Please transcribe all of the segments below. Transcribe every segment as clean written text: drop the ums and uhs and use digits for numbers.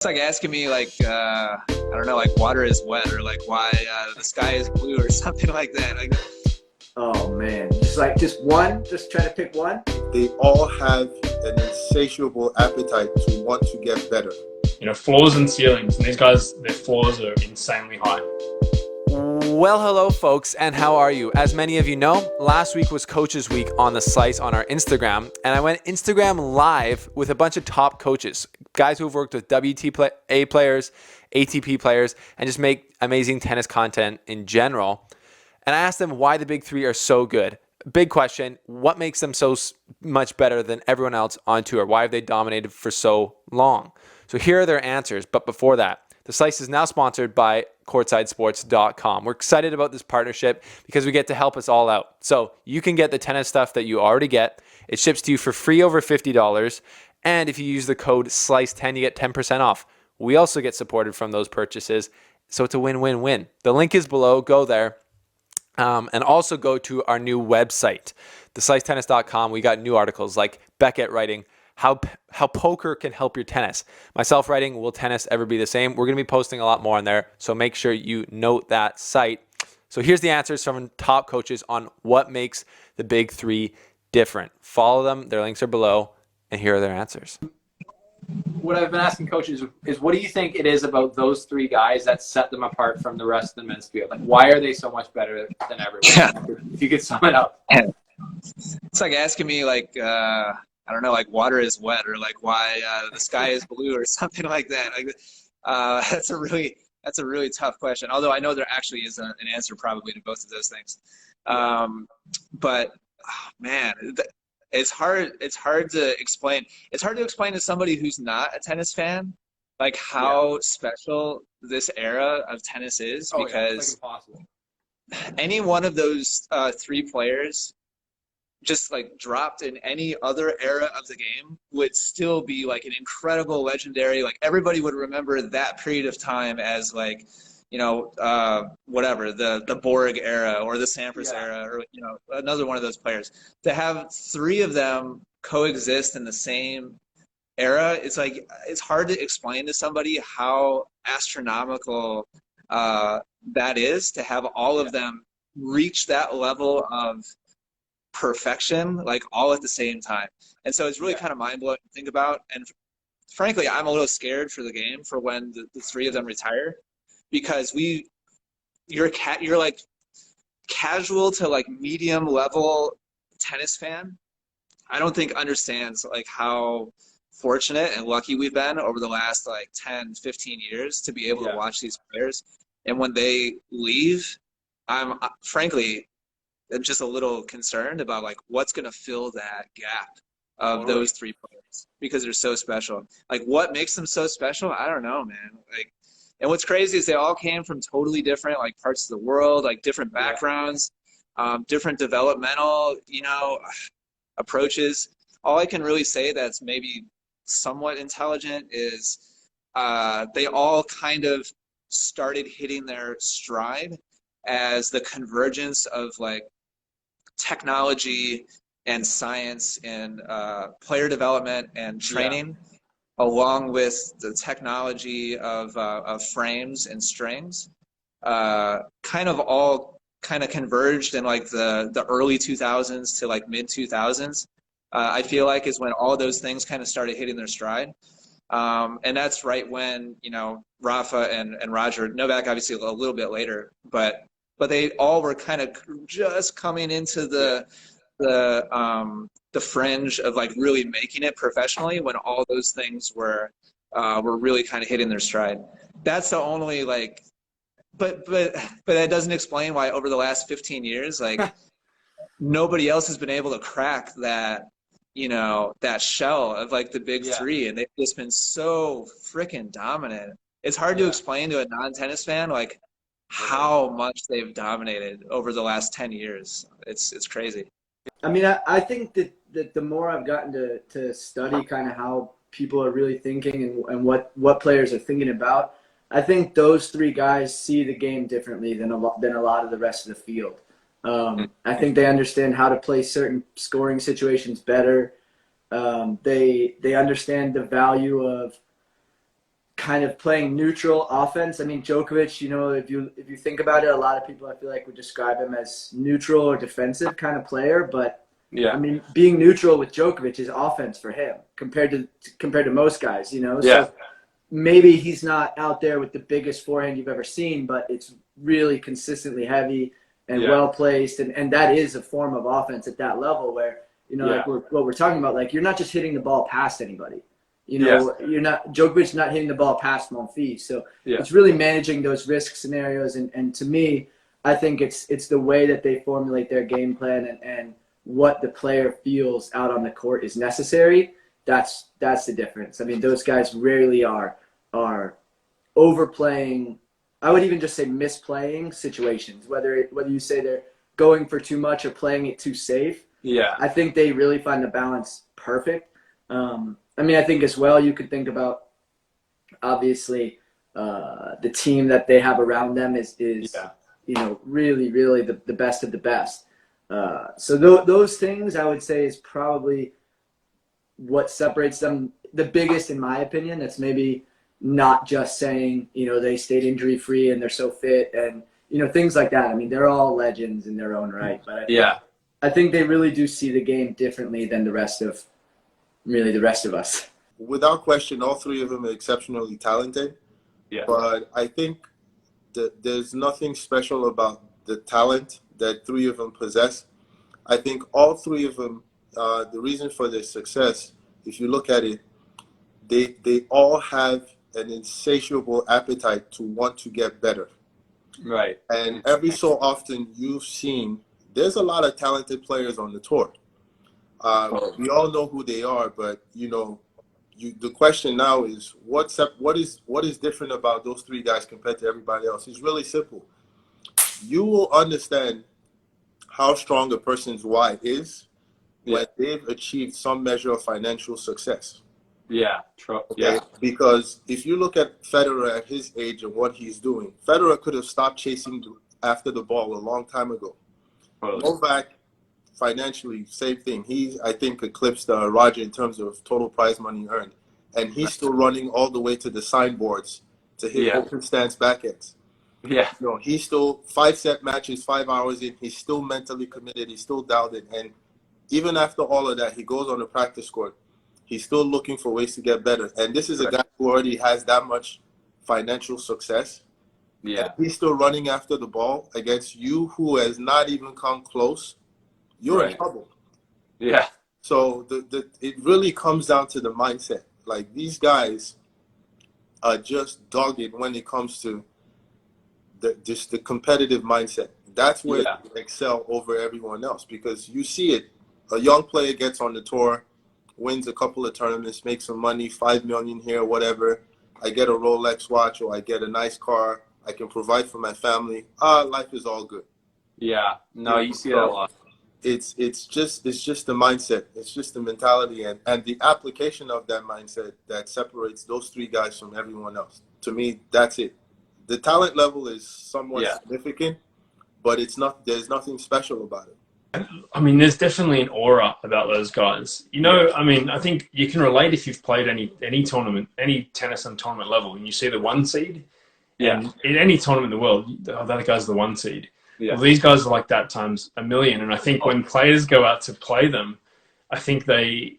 It's like asking me like I don't know, like water is wet or like why the sky is blue or something like that. Like, oh man, just one. Just try to pick one. They all have an insatiable appetite to want to get better. Floors and ceilings, and these guys, their floors are insanely high. Well, hello, folks, and how are you? As many of you know, last week was Coaches Week on the Slice on our Instagram, and I went Instagram live with a bunch of top coaches, guys who've worked with WTA players, ATP players, and just make amazing tennis content in general. And I asked them why the big three are so good. Big question, what makes them so much better than everyone else on tour? Why have they dominated for so long? So here are their answers, but before that, the Slice is now sponsored by CourtsideSports.com. We're excited about this partnership because we get to help us all out. So you can get the tennis stuff that you already get. It ships to you for free over $50. And if you use the code SLICE10, you get 10% off. We also get supported from those purchases. So it's a win-win-win. The link is below. Go there. And also go to our new website, theslicetennis.com. We got new articles like Beckett writing, how poker can help your tennis. Myself writing, will tennis ever be the same? We're going to be posting a lot more on there, so make sure you note that site. So here's the answers from top coaches on what makes the big three different. Follow them. Their links are below, and here are their answers. What I've been asking coaches is what do you think it is about those three guys that set them apart from the rest of the men's field? Like, why are they so much better than everyone? If you could sum it up. it's like asking me like I don't know, like water is wet or like why the sky is blue or something like that. Like that's a really tough question. Although I know there actually is an answer probably to both of those things. But oh, man, it's hard to explain. It's hard to explain to somebody who's not a tennis fan, like how special this era of tennis is, because it's like impossible. Any one of those three players just like dropped in any other era of the game would still be like an incredible legendary, like everybody would remember that period of time as like, whatever, the Borg era or the Sampras era or, another one of those players. To have three of them coexist in the same era, it's like, it's hard to explain to somebody how astronomical that is, to have all of them reach that level of perfection, like all at the same time. And so it's really kind of mind-blowing to think about. And frankly, I'm a little scared for the game for when the three of them retire, because you're like casual to like medium level tennis fan, I don't think understands like how fortunate and lucky we've been over the last like 10, 15 years to be able to watch these players. And when they leave, I'm frankly just a little concerned about like what's going to fill that gap of those three players, because they're so special. Like what makes them so special? I don't know, man. Like, and what's crazy is they all came from totally different like parts of the world, like different backgrounds, different developmental, approaches. All I can really say that's maybe somewhat intelligent is they all kind of started hitting their stride as the convergence of like technology and science and player development and training, along with the technology of frames and strings, kind of all kind of converged in like the early 2000s to like mid 2000s. I feel like is when all those things kind of started hitting their stride. And that's right when, Rafa and Roger, Novak obviously a little bit later, but they all were kind of just coming into the fringe of like really making it professionally when all those things were really kind of hitting their stride. That's the only like, but that doesn't explain why over the last 15 years, like nobody else has been able to crack that, that shell of like the big three, and they've just been so freaking dominant. It's hard to explain to a non-tennis fan like how much they've dominated over the last 10 years. It's crazy. I mean, I think that the more I've gotten to study kind of how people are really thinking and what players are thinking about, I think those three guys see the game differently than a lot of the rest of the field. I think they understand how to play certain scoring situations better. They understand the value of kind of playing neutral offense. I mean, Djokovic, if you think about it, a lot of people I feel like would describe him as neutral or defensive kind of player. But Yeah. I mean, being neutral with Djokovic is offense for him compared to most guys. Yeah. So maybe he's not out there with the biggest forehand you've ever seen, but it's really consistently heavy and well placed, and that is a form of offense at that level where like what we're talking about, like you're not just hitting the ball past anybody. You're not Djokovic's not hitting the ball past Monfils. So it's really managing those risk scenarios, and to me, I think it's the way that they formulate their game plan and what the player feels out on the court is necessary. That's the difference. I mean, those guys rarely are overplaying. I would even just say misplaying situations, whether you say they're going for too much or playing it too safe. Yeah. I think they really find the balance perfect. I mean, I think as well you could think about, obviously, the team that they have around them is really, really the best of the best. So those things I would say is probably what separates them the biggest, in my opinion. That's maybe not just saying, they stayed injury free and they're so fit and, things like that. I mean, they're all legends in their own right. But I think they really do see the game differently than the rest of us. Without question, all three of them are exceptionally talented. Yeah. But I think that there's nothing special about the talent that three of them possess. I think all three of them, the reason for their success, if you look at it, they all have an insatiable appetite to want to get better. Right. And every so often you've seen there's a lot of talented players on the tour. We all know who they are, but the question now is what is different about those three guys compared to everybody else? It's really simple. You will understand how strong a person's why is when they've achieved some measure of financial success. Yeah, true. Okay? Yeah. Because if you look at Federer at his age and what he's doing, Federer could have stopped chasing after the ball a long time ago. Novak, financially, same thing. He, I think, eclipsed Roger in terms of total prize money earned. And he's still running all the way to the signboards to hit open stance backends. Yeah. He's still 5-set matches, 5 hours in. He's still mentally committed. He's still dialed in. And even after all of that, he goes on the practice court. He's still looking for ways to get better. And this is a guy who already has that much financial success. Yeah. He's still running after the ball against you who has not even come close. You're in trouble. Yeah. So it really comes down to the mindset. Like, these guys are just dogged when it comes to the competitive mindset. That's where they excel over everyone else, because you see it. A young player gets on the tour, wins a couple of tournaments, makes some money, $5 million here, whatever. I get a Rolex watch or I get a nice car. I can provide for my family. Life is all good. Yeah. No, you see that a lot. It's just the mindset. It's just the mentality and the application of that mindset that separates those three guys from everyone else. To me, that's it. The talent level is somewhat significant, but there's nothing special about it. I mean, there's definitely an aura about those guys. I mean, I think you can relate if you've played any tournament, any tennis on tournament level, and you see the one seed. And in any tournament in the world, that guy's the one seed. Yeah. Well, these guys are like that times a million. And I think when players go out to play them, I think they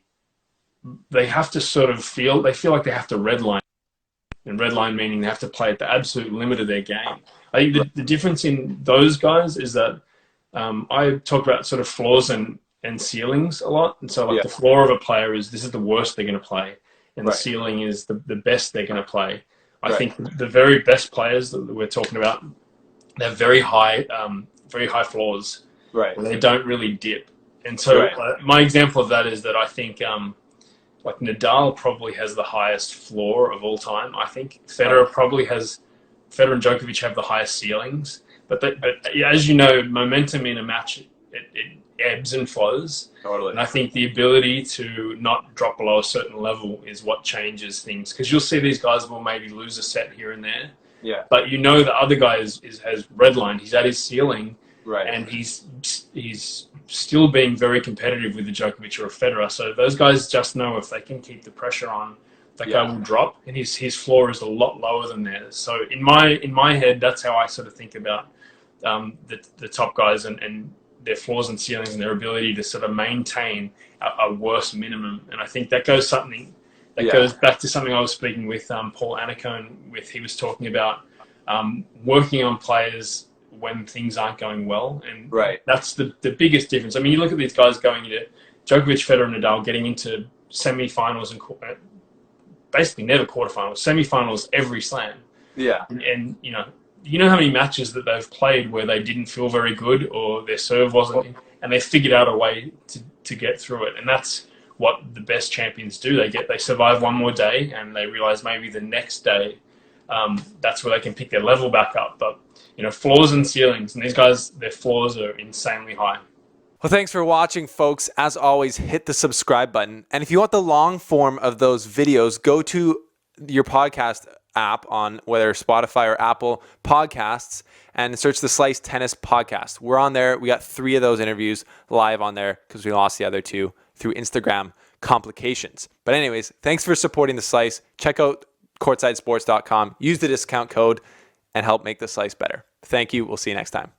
have to sort of feel like they have to redline. And redline meaning they have to play at the absolute limit of their game. I think the difference in those guys is that I talk about sort of floors and ceilings a lot. And so the floor of a player is this is the worst they're going to play. And the ceiling is the best they're going to play. I think the very best players that we're talking about, they have very high floors. Right. They don't really dip. And so my example of that is that I think like Nadal probably has the highest floor of all time. I think Federer and Djokovic have the highest ceilings. But as you know, momentum in a match, it ebbs and flows. Totally. And I think the ability to not drop below a certain level is what changes things. Because you'll see these guys will maybe lose a set here and there. Yeah. But the other guy has redlined. He's at his ceiling. Right. And he's still being very competitive with the Djokovic or a Federer. So those guys just know if they can keep the pressure on, that guy will drop, and his floor is a lot lower than theirs. So in my head, that's how I sort of think about the top guys and their floors and ceilings and their ability to sort of maintain a worse minimum. And I think that goes back to something I was speaking with Paul Anacone with. He was talking about working on players when things aren't going well, and that's the biggest difference. I mean, you look at these guys going into Djokovic, Federer, and Nadal getting into semi-finals and basically never quarterfinals, semi-finals every slam. Yeah. And you know how many matches that they've played where they didn't feel very good or their serve wasn't, and they figured out a way to get through it. And that's what the best champions do. They survive one more day, and they realize maybe the next day that's where they can pick their level back up. But floors and ceilings, and these guys, their floors are insanely high. Well, thanks for watching, folks. As always, hit the subscribe button. And if you want the long form of those videos, go to your podcast app on whether Spotify or Apple Podcasts and search the Slice Tennis Podcast. We're on there. We got 3 of those interviews live on there because we lost the other 2 through Instagram complications. But anyways, thanks for supporting the Slice. Check out courtsidesports.com. Use the discount code and help make the Slice better. Thank you. We'll see you next time.